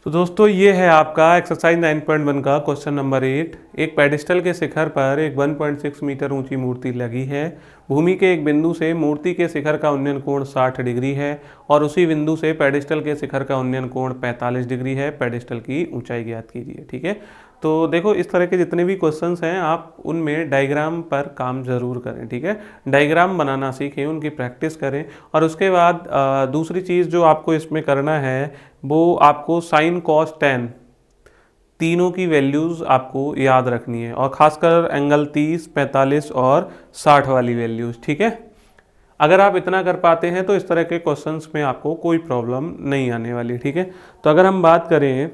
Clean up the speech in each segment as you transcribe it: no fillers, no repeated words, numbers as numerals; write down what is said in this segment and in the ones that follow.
तो दोस्तों ये है आपका एक्सरसाइज 9.1 का क्वेश्चन नंबर 8। एक पेडिस्टल के शिखर पर एक 1.6 मीटर ऊंची मूर्ति लगी है। भूमि के एक बिंदु से मूर्ति के शिखर का उन्नयन कोण 60 डिग्री है और उसी बिंदु से पेडिस्टल के शिखर का उन्नयन कोण 45 डिग्री है। पेडिस्टल की ऊंचाई ज्ञात कीजिए। ठीक है, तो देखो इस तरह के जितने भी क्वेश्चंस हैं आप उनमें डायग्राम पर काम जरूर करें। ठीक है, डायग्राम बनाना सीखें, उनकी प्रैक्टिस करें। और उसके बाद दूसरी चीज़ जो आपको इसमें करना है वो आपको साइन कॉस टेन तीनों की वैल्यूज़ आपको याद रखनी है, और खासकर एंगल 30, 45 और 60 वाली वैल्यूज़। ठीक है, अगर आप इतना कर पाते हैं तो इस तरह के क्वेश्चंस में आपको कोई प्रॉब्लम नहीं आने वाली। ठीक है, तो अगर हम बात करें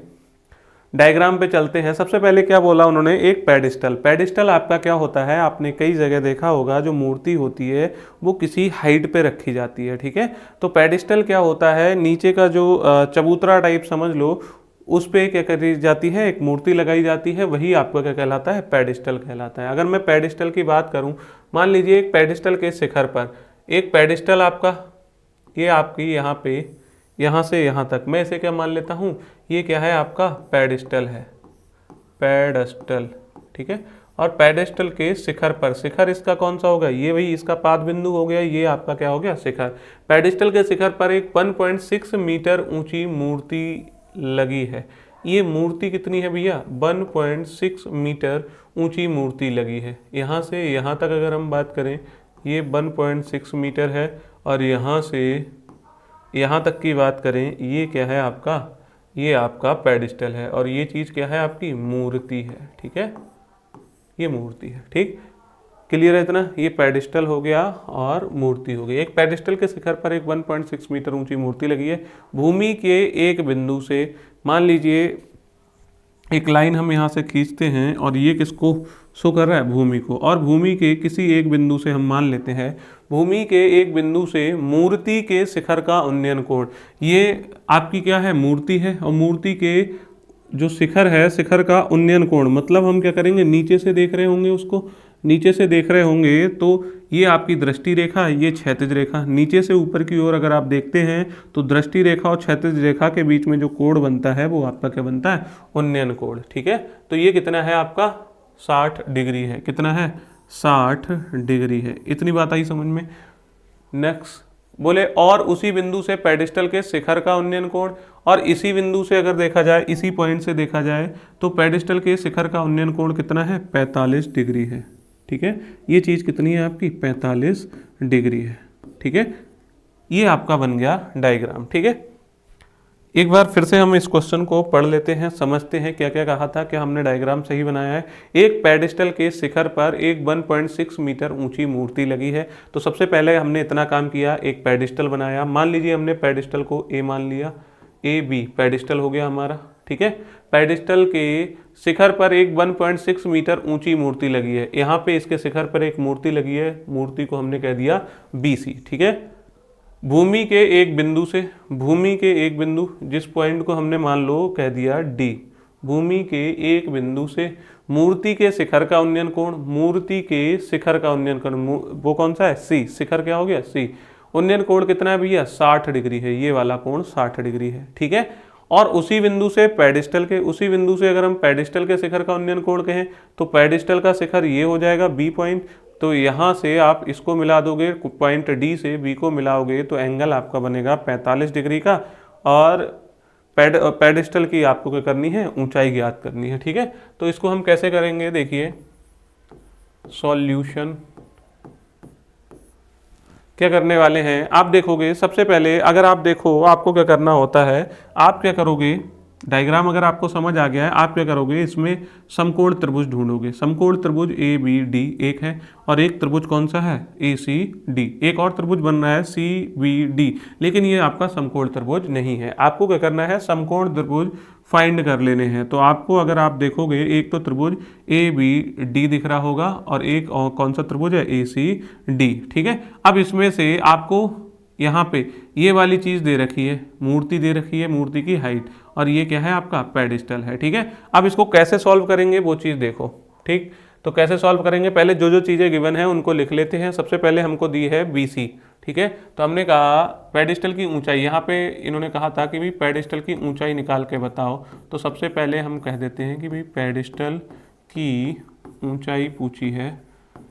डायग्राम पे चलते हैं। सबसे पहले क्या बोला उन्होंने, एक पेडिस्टल। पेडिस्टल आपका क्या होता है, आपने कई जगह देखा होगा, जो मूर्ति होती है वो किसी हाइट पे रखी जाती है। ठीक है, तो पेडिस्टल क्या होता है, नीचे का जो चबूतरा टाइप समझ लो, उस पे क्या करी जाती है, एक मूर्ति लगाई जाती है, वही आपका क्या कहलाता है, पेडिस्टल कहलाता है। अगर मैं पेडिस्टल की बात करूं, मान लीजिए एक पेडिस्टल के शिखर पर एक पेडिस्टल आपका, ये आपकी यहाँ पे यहाँ से यहाँ तक, मैं इसे क्या मान लेता हूँ, ये क्या है आपका पेडिस्टल है, पेडस्टल। ठीक है, और पेडिस्टल के शिखर पर, शिखर इसका कौन सा होगा, ये वही इसका पाद बिंदु हो गया, ये आपका क्या हो गया, शिखर। पेडिस्टल के शिखर पर एक 1.6 मीटर ऊंची मूर्ति लगी है। ये मूर्ति कितनी है भैया, 1.6 मीटर ऊंची मूर्ति लगी है। यहाँ से यहाँ तक अगर हम बात करें, ये 1.6 मीटर है, और यहाँ से यहाँ तक की बात करें, ये क्या है आपका, ये आपका पेडिस्टल है, और ये चीज़ क्या है आपकी, मूर्ति है। ठीक है, ये मूर्ति है। ठीक, क्लियर है इतना, ये पेडिस्टल हो गया और मूर्ति हो गई। एक पेडिस्टल के शिखर पर एक 1.6 मीटर ऊंची मूर्ति लगी है। भूमि के एक बिंदु से, मान लीजिए एक लाइन हम यहाँ से खींचते हैं, और ये किसको शो कर रहा है, भूमि को, और भूमि के किसी एक बिंदु से हम मान लेते हैं, भूमि के एक बिंदु से मूर्ति के शिखर का उन्नयन कोण, ये आपकी क्या है, मूर्ति है, और मूर्ति के जो शिखर है, शिखर का उन्नयन कोण, मतलब हम क्या करेंगे, नीचे से देख रहे होंगे उसको, नीचे से देख रहे होंगे तो ये आपकी दृष्टि रेखा, ये क्षैतिज रेखा, नीचे से ऊपर की ओर अगर आप देखते हैं तो दृष्टि रेखा और क्षैतिज रेखा के बीच में जो कोण बनता है वो आपका क्या बनता है, उन्नयन कोण। ठीक है, तो ये कितना है आपका, 60 डिग्री है। कितना है, 60 डिग्री है। इतनी बात आई समझ में। नेक्स्ट बोले, और उसी बिंदु से पेडिस्टल के शिखर का उन्नयन कोण, और इसी बिंदु से अगर देखा जाए, इसी पॉइंट से देखा जाए तो पेडिस्टल के शिखर का उन्नयन कोण कितना है, 45 डिग्री है। ठीक है, ये चीज़ कितनी है आपकी, 45 डिग्री है। ठीक है, ये आपका बन गया डायग्राम। ठीक है, एक बार फिर से हम इस क्वेश्चन को पढ़ लेते हैं, समझते हैं क्या क्या कहा था, क्या हमने डायग्राम सही बनाया है। एक पेडिस्टल के शिखर पर एक 1.6 मीटर ऊंची मूर्ति लगी है। तो सबसे पहले हमने इतना काम किया, एक पेडिस्टल बनाया। मान लीजिए हमने पेडिस्टल को ए मान लिया, ए बी पेडिस्टल हो गया हमारा। ठीक है, पेडिस्टल के शिखर पर एक 1.6 मीटर ऊंची मूर्ति लगी है। यहाँ पे इसके शिखर पर एक मूर्ति लगी है, मूर्ति को हमने कह दिया बी सी। ठीक है, भूमि के एक बिंदु से, भूमि के एक बिंदु, जिस पॉइंट को हमने मान लो कह दिया डी, भूमि के एक बिंदु से मूर्ति के शिखर का उन्नयन कोण, मूर्ति के शिखर का उन्नयन कोण वो कौन सा है, सी, शिखर क्या हो गया, सी। उन्नयन कोण कितना है भैया, 60 डिग्री है, ये वाला कोण 60 डिग्री है। ठीक है, और उसी बिंदु से पेडिस्टल के, उसी बिंदु से अगर हम पेडिस्टल के शिखर का उन्नयन कोण कहें तो पेडिस्टल का शिखर ये हो जाएगा बी पॉइंट। तो यहाँ से आप इसको मिला दोगे, पॉइंट डी से बी को मिलाओगे तो एंगल आपका बनेगा 45 डिग्री का, और पेडिस्टल की आपको क्या करनी है, ऊंचाई ज्ञात करनी है। ठीक है, तो इसको हम कैसे करेंगे, देखिए सॉल्यूशन क्या करने वाले हैं। आप देखोगे सबसे पहले, अगर आप देखो आपको क्या करना होता है, आप क्या करोगे, डायग्राम अगर आपको समझ आ गया है, आप क्या करोगे, इसमें समकोण त्रिभुज ढूंढोगे। समकोण त्रिभुज ए बी डी एक है, और एक त्रिभुज कौन सा है, ए सी डी। एक और त्रिभुज बन रहा है सी बी डी, लेकिन ये आपका समकोण त्रिभुज नहीं है। आपको क्या करना है, समकोण त्रिभुज फाइंड कर लेने हैं। तो आपको अगर आप देखोगे, एक तो त्रिभुज ए बी डी दिख रहा होगा, और एक और कौन सा त्रिभुज है, ए सी डी। ठीक है, अब इसमें से आपको यहाँ पे ये वाली चीज़ दे रखी है, मूर्ति दे रखी है, मूर्ति की हाइट, और ये क्या है आपका पेडिस्टल है। ठीक है, अब इसको कैसे सॉल्व करेंगे वो चीज़ देखो। ठीक, तो कैसे सॉल्व करेंगे, पहले जो जो चीज़ें गिवन है उनको लिख लेते हैं। सबसे पहले हमको दी है BC, ठीक है। तो हमने कहा पेडिस्टल की ऊंचाई, यहाँ पे इन्होंने कहा था कि भाई पेडिस्टल की ऊंचाई निकाल के बताओ। तो सबसे पहले हम कह देते हैं कि भाई पेडिस्टल की ऊंचाई पूछी है,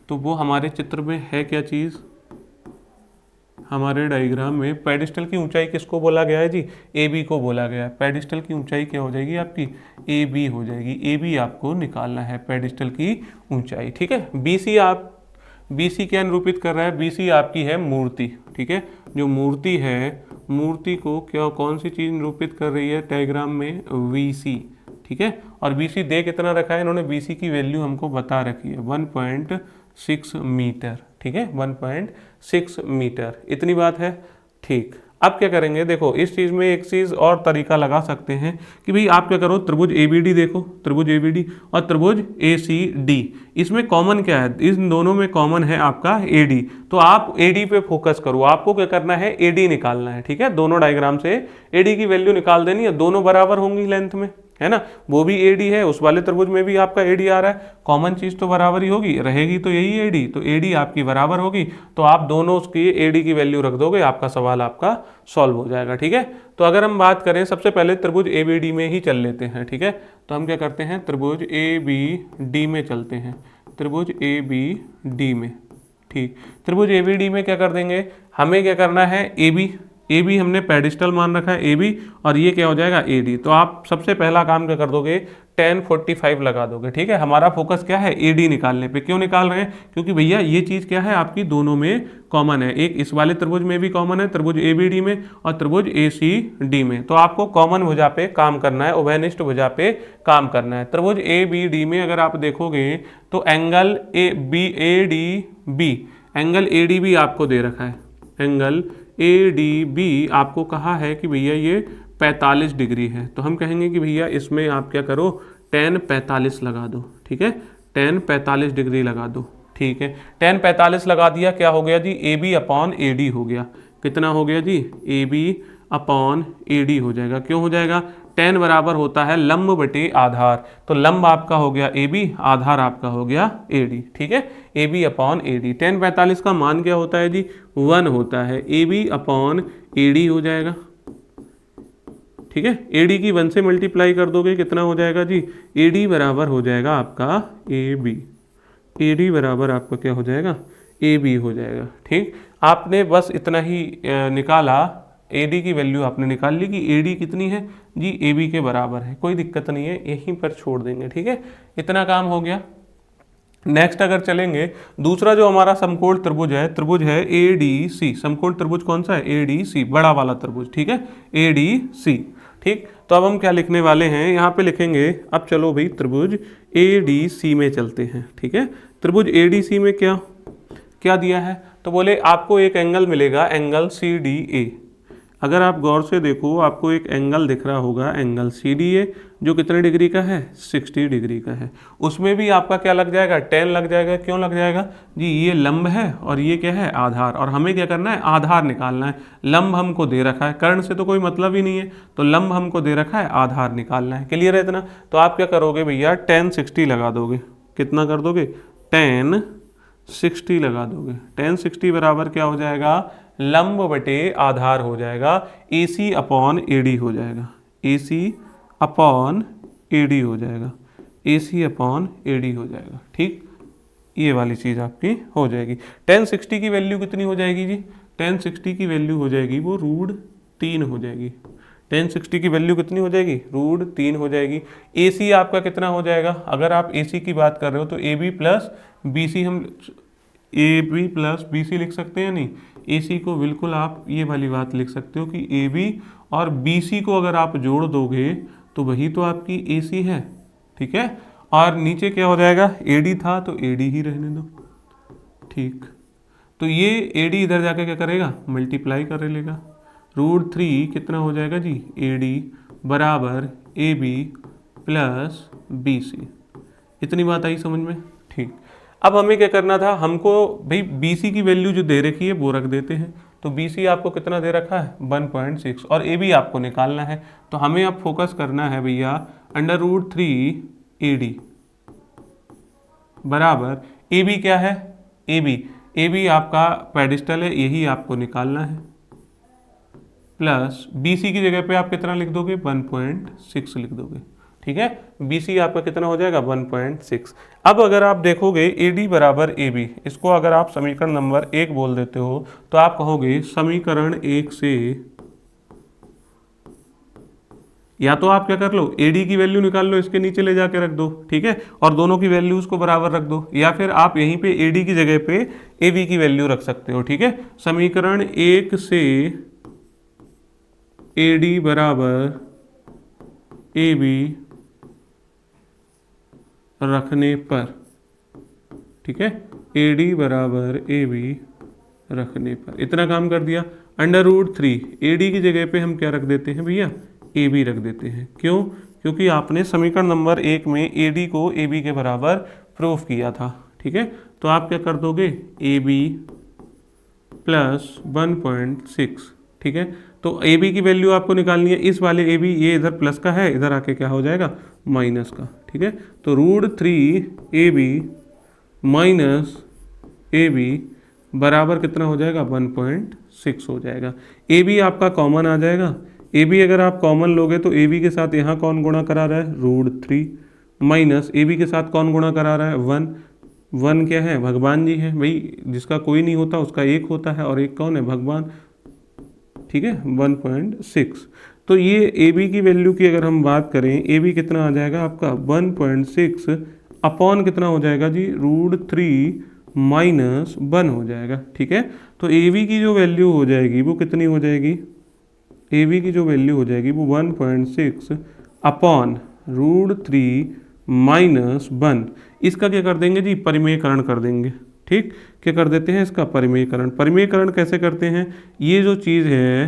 तो वो हमारे चित्र में है क्या चीज़, हमारे डायग्राम में पेडिस्टल की ऊंचाई किसको बोला गया है जी, AB को बोला गया है। पेडिस्टल की ऊंचाई क्या हो जाएगी आपकी, AB हो जाएगी। AB आपको निकालना है पेडिस्टल की ऊंचाई, ठीक है। BC क्या निरूपित कर रहा है, BC आपकी है मूर्ति, ठीक है। जो मूर्ति है, मूर्ति को क्या कौन सी चीज़ निरूपित कर रही है डायग्राम में, VC, ठीक है। और BC दे कितना रखा है इन्होंने, BC की वैल्यू हमको बता रखी है 1.6 मीटर, ठीक है, 1.6 मीटर, इतनी बात है, ठीक। अब क्या करेंगे, देखो इस चीज़ में एक चीज़ और तरीका लगा सकते हैं कि भाई आप क्या करो, त्रिभुज ABD देखो, त्रिभुज ABD और त्रिभुज ACD, इसमें कॉमन क्या है, इन दोनों में कॉमन है आपका AD। तो आप AD पे फोकस करो, आपको क्या करना है, AD निकालना है, ठीक है। दोनों डायग्राम से AD की वैल्यू निकाल देनी है, दोनों बराबर होंगी लेंथ में, है ना। वो भी AD है, उस वाले त्रिभुज में भी आपका AD आ रहा है, कॉमन चीज तो बराबर ही होगी, रहेगी तो यही AD, तो AD आपकी बराबर होगी। तो आप दोनों उसकी AD की वैल्यू रख दोगे, आपका सवाल आपका सॉल्व हो जाएगा, ठीक है। तो अगर हम बात करें, सबसे पहले त्रिभुज ABD में ही चल लेते हैं, ठीक है। तो हम क्या करते हैं, त्रिभुज ABD में चलते हैं, त्रिभुज ABD में, ठीक। त्रिभुज ABD में क्या कर देंगे, हमें क्या करना है, AB हमने पेडिस्टल मान रखा है AB, और ये क्या हो जाएगा AD। तो आप सबसे पहला काम क्या कर दोगे, tan 45 लगा दोगे, ठीक है। हमारा फोकस क्या है, AD निकालने पे। क्यों निकाल रहे हैं, क्योंकि भैया ये चीज़ क्या है आपकी दोनों में कॉमन है, एक इस वाले त्रिभुज में भी कॉमन है, त्रिभुज ABD में और त्रिभुज ACD में। तो आपको कॉमन भुजा पे काम करना है, उभयनिष्ठ भुजा पे काम करना है। त्रिभुज ABD में अगर आप देखोगे तो एंगल ADB, एंगल ADB आपको दे रखा है, एंगल ADB आपको कहा है कि भैया ये 45 डिग्री है। तो हम कहेंगे कि भैया इसमें आप क्या करो, tan 45 लगा दो, ठीक है, tan 45 डिग्री लगा दो, ठीक है। tan 45 लगा दिया, क्या हो गया जी, AB अपॉन AD हो गया, कितना हो गया जी, AB अपॉन AD हो जाएगा। क्यों हो जाएगा, tan बराबर होता है लंब बटे आधार, तो लंब आपका हो गया AB, आधार आपका हो गया AD, ठीक है। AB अपॉन AD, tan 45 का मान क्या होता है जी, 1 होता है, AB अपॉन AD हो जाएगा, ठीक है। AD की 1 से मल्टीप्लाई कर दोगे, कितना हो जाएगा जी, AD बराबर हो जाएगा आपका AB, AD बराबर आपका क्या हो जाएगा, AB हो जाएगा, ठीक। आपने बस इतना ही निकाला, AD की वैल्यू आपने निकाल ली कि AD कितनी है जी, AB के बराबर है, कोई दिक्कत नहीं है, यहीं पर छोड़ देंगे, ठीक है। इतना काम हो गया। नेक्स्ट अगर चलेंगे, दूसरा जो हमारा समकोण त्रिभुज है, त्रिभुज है ADC, समकोण त्रिभुज कौन सा है, ADC, बड़ा वाला त्रिभुज, ठीक है, ADC, ठीक। तो अब हम क्या लिखने वाले हैं, यहाँ पे लिखेंगे, अब चलो भाई त्रिभुज ADC में चलते हैं, ठीक है। त्रिभुज ADC में क्या क्या दिया है, तो बोले आपको एक एंगल मिलेगा, एंगल CDA। अगर आप गौर से देखो, आपको एक एंगल दिख रहा होगा, एंगल CDA, जो कितने डिग्री का है, 60 डिग्री का है। उसमें भी आपका क्या लग जाएगा, tan लग जाएगा। क्यों लग जाएगा जी, ये लंब है और ये क्या है, आधार, और हमें क्या करना है, आधार निकालना है। लंब हमको दे रखा है, कर्ण से तो कोई मतलब ही नहीं है, तो लंब हमको दे रखा है, आधार निकालना है। क्लियर है इतना। तो आप क्या करोगे भैया, tan 60 लगा दोगे, कितना कर दोगे, tan 60 लगा दोगे। tan 60 बराबर क्या हो जाएगा, लंब बटे आधार हो जाएगा, AC अपॉन AD हो जाएगा, AC अपॉन AD हो जाएगा, AC अपॉन AD हो जाएगा, ठीक। ये वाली चीज़ आपकी हो जाएगी। tan 60 की वैल्यू कितनी हो जाएगी जी, tan 60 की वैल्यू हो जाएगी वो √3 हो जाएगी। tan 60 की वैल्यू कितनी हो जाएगी, √3 हो जाएगी। AC आपका कितना हो जाएगा, अगर आप AC की बात कर रहे हो तो AB प्लस BC, हम AB प्लस BC लिख सकते हैं, नहीं, AC को बिल्कुल आप ये वाली बात लिख सकते हो कि AB और BC को अगर आप जोड़ दोगे तो वही तो आपकी AC है, ठीक है। और नीचे क्या हो जाएगा, AD था तो AD ही रहने दो, ठीक। तो ये AD इधर जाके क्या करेगा, मल्टीप्लाई कर लेगा, √3 कितना हो जाएगा जी, AD बराबर AB प्लस BC। इतनी बात आई समझ में, ठीक। अब हमें क्या करना था, हमको भाई BC की वैल्यू जो दे रखी है वो रख देते हैं। तो BC आपको कितना दे रखा है, 1.6, और AB आपको निकालना है। तो हमें अब फोकस करना है भैया √3 AD, बराबर ए बी क्या है, ए बी आपका पेडिस्टल है, यही आपको निकालना है, प्लस बी सी की जगह पे आप कितना लिख दोगे 1.6 लिख दोगे। ठीक है, बी सी आपका कितना हो जाएगा 1.6। अब अगर आप देखोगे ए डी बराबर ए बी, इसको अगर आप समीकरण नंबर 1 बोल देते हो तो आप कहोगे समीकरण 1 से, या तो आप क्या कर लो ए डी की वैल्यू निकाल लो, इसके नीचे ले जाके रख दो, ठीक है, और दोनों की वैल्यूज को बराबर रख दो, या फिर आप यहीं पे ए डी की जगह पे ए बी की वैल्यू रख सकते हो। ठीक है, समीकरण 1 से ए डी बराबर ए बी रखने पर, ठीक है, ए डी बराबर ए बी रखने पर इतना काम कर दिया। √3 ए डी की जगह पे हम क्या रख देते हैं भैया, ए बी रख देते हैं। क्यों? क्योंकि आपने समीकरण नंबर 1 में ए डी को ए बी के बराबर प्रूफ किया था। ठीक है, तो आप क्या कर दोगे ए बी प्लस 1.6। ठीक है, तो ए बी की वैल्यू आपको निकालनी है, इस वाले ए बी, ये इधर प्लस का है, इधर आके क्या हो जाएगा माइनस का। ठीक है, तो √3 a b minus a b बराबर कितना हो जाएगा 1.6 हो जाएगा। ए बी आपका कॉमन आ जाएगा, ए बी अगर आप कॉमन लोगे तो ए बी के साथ यहाँ कौन गुणा करा रहा है √3, माइनस ए बी के साथ कौन गुणा करा रहा है 1 क्या है भगवान जी है भाई, जिसका कोई नहीं होता उसका एक होता है, और एक कौन है भगवान। ठीक है, 1.6। तो ये ए बी की वैल्यू की अगर हम बात करें, ए बी कितना आ जाएगा आपका 1.6 अपॉन कितना हो जाएगा जी √3 माइनस 1 हो जाएगा। ठीक है, तो ए बी की जो वैल्यू हो जाएगी वो कितनी हो जाएगी, ए बी की जो वैल्यू हो जाएगी वो 1.6 अपॉन √3 माइनस 1। इसका क्या कर देंगे जी परिमेयकरण कर देंगे। ठीक, क्या कर देते हैं इसका परिमेयकरण। परिमेयकरण कैसे करते हैं, ये जो चीज़ है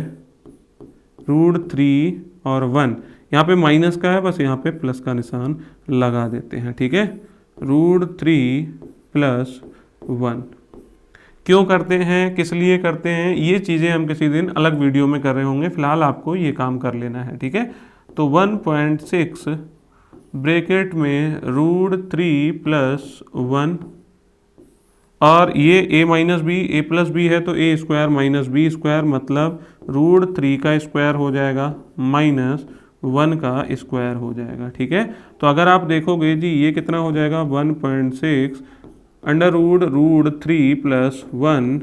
√3 और 1, यहाँ पे माइनस का है, बस यहाँ पे प्लस का निशान लगा देते हैं। ठीक है, √3 प्लस 1 क्यों करते हैं, किस लिए करते हैं, ये चीज़ें हम किसी दिन अलग वीडियो में कर रहे होंगे, फिलहाल आपको ये काम कर लेना है। ठीक है, तो 1.6 ब्रैकेट में √3 प्लस 1, और ये a minus b, a plus b है तो a square minus b square, मतलब √3 का स्क्वायर हो जाएगा माइनस 1 का स्क्वायर हो जाएगा। ठीक है, तो अगर आप देखोगे जी ये कितना हो जाएगा 1.6 √3 प्लस 1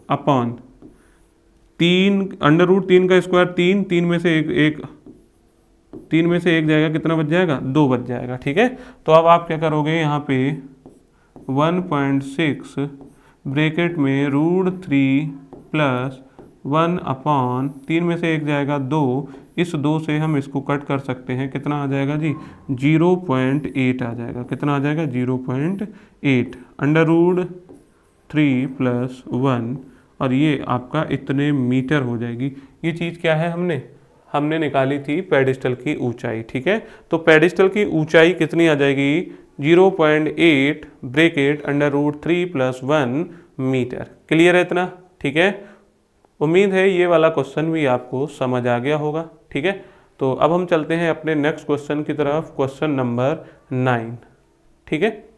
अपॉन 3, √3 का स्क्वायर 3 में से एक 3 में से 1 जाएगा, कितना बच जाएगा 2 बच जाएगा। ठीक है, तो अब आप क्या करोगे यहाँ पे 1.6 ब्रैकेट में √3 प्लस 1 अपॉन 3 में से 1 जाएगा 2, इस 2 से हम इसको कट कर सकते हैं, कितना आ जाएगा जी 0.8 आ जाएगा। कितना आ जाएगा 0.8 √3 प्लस 1, और ये आपका इतने मीटर हो जाएगी। ये चीज़ क्या है, हमने निकाली थी पेडिस्टल की ऊंचाई। ठीक है, तो पेडिस्टल की ऊंचाई कितनी आ जाएगी 0.8 ब्रैकेट √3 प्लस 1 मीटर। क्लियर है इतना? ठीक है, उम्मीद है ये वाला क्वेश्चन भी आपको समझ आ गया होगा। ठीक है, तो अब हम चलते हैं अपने नेक्स्ट क्वेश्चन की तरफ, क्वेश्चन नंबर 9। ठीक है।